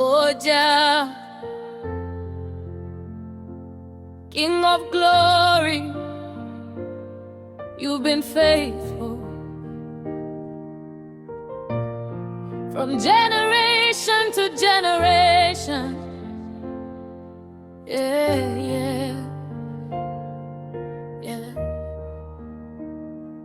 Oh Jah, King of glory, you've been faithful from generation to generation. Yeah, yeah, yeah.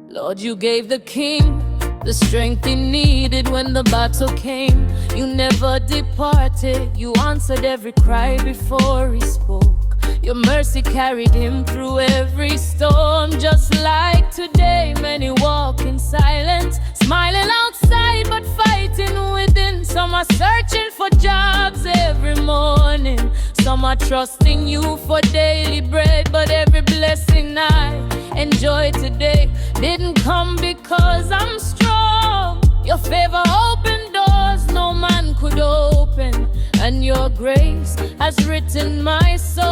Lord, you gave the king the strength he needed when the battle came. You never departed, you answered every cry before he spoke. Your mercy carried him through every storm. Just like today, many walk in silence, smiling outside but fighting within. Some are searching for jobs every morning, some are trusting you for daily bread. But every blessing I enjoy today didn't come because I'm strong. Your favor opened doors no man could open, and your grace has written my soul.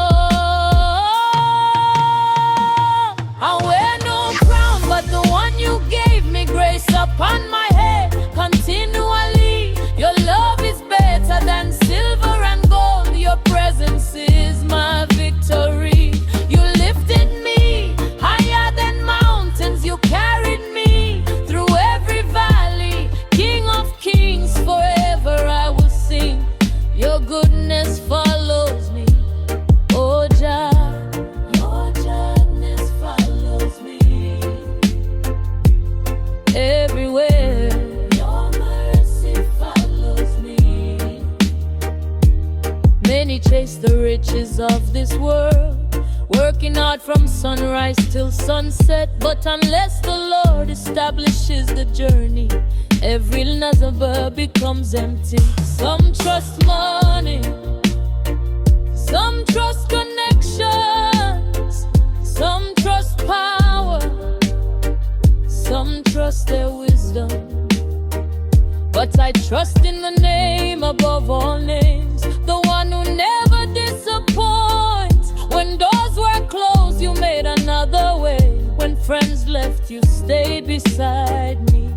I wear no crown but the one you gave me, grace upon my head continually. Your love is better than silver and gold, your presence is my victory. You lifted me higher than mountains, you carried me through every valley. King of kings, forever I will sing. Your goodness follows me, oh Jah. Your goodness follows me everywhere. Your mercy follows me. Many chase the riches of this world, working hard from sunrise till sunset. But unless the Lord establishes the journey, every Nazareth becomes empty. Some trust money, some trust connections, some trust power, some trust their wisdom. But I trust in the name above all names, the one who never disappoints. When doors were closed, you made another way. When friends left, you stayed beside me.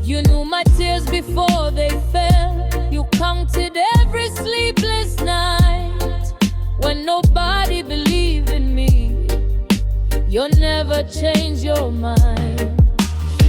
You knew my tears before they fell. You counted every sleepless night. When nobody believed in me, you never change your mind.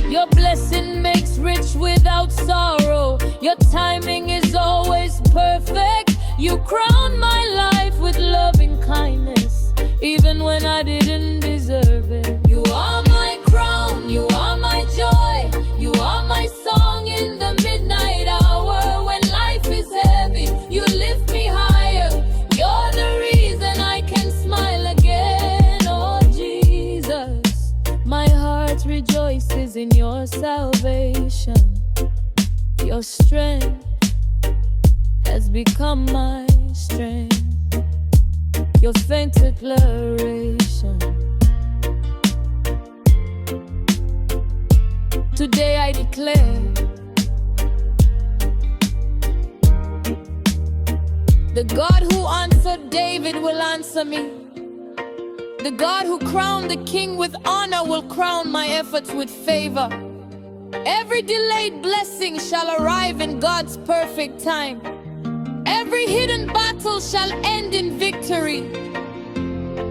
Your blessing makes rich without sorrow. Your timing is always perfect. You crown my life with loving kindness, even when I didn't deserve it. You are my crown, you are my joy, you are my song in the midnight hour. When life is heavy, you lift me higher. You're the reason I can smile again. Oh Jesus, my heart rejoices in your salvation. Your strength has become my strength. Your faint declaration. Today I declare, the God who answered David will answer me. The God who crowned the king with honor will crown my efforts with favor. Every delayed blessing shall arrive in God's perfect time. Every hidden battle shall end in victory.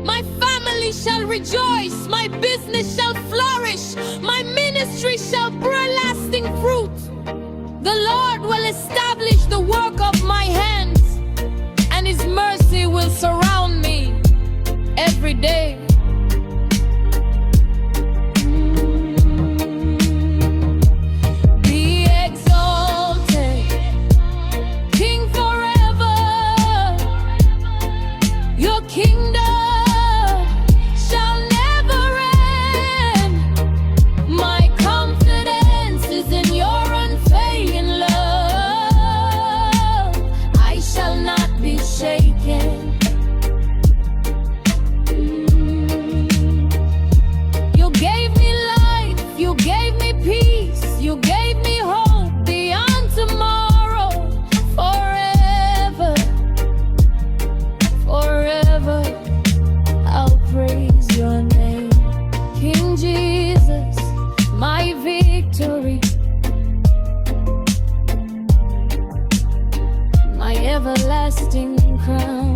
My family shall rejoice, my business shall flourish, my ministry shall bear lasting fruit. The Lord will establish the work of my hands, and His mercy will surround me every day. Be exalted, King forever. Your kingdom shaken. everlasting crown.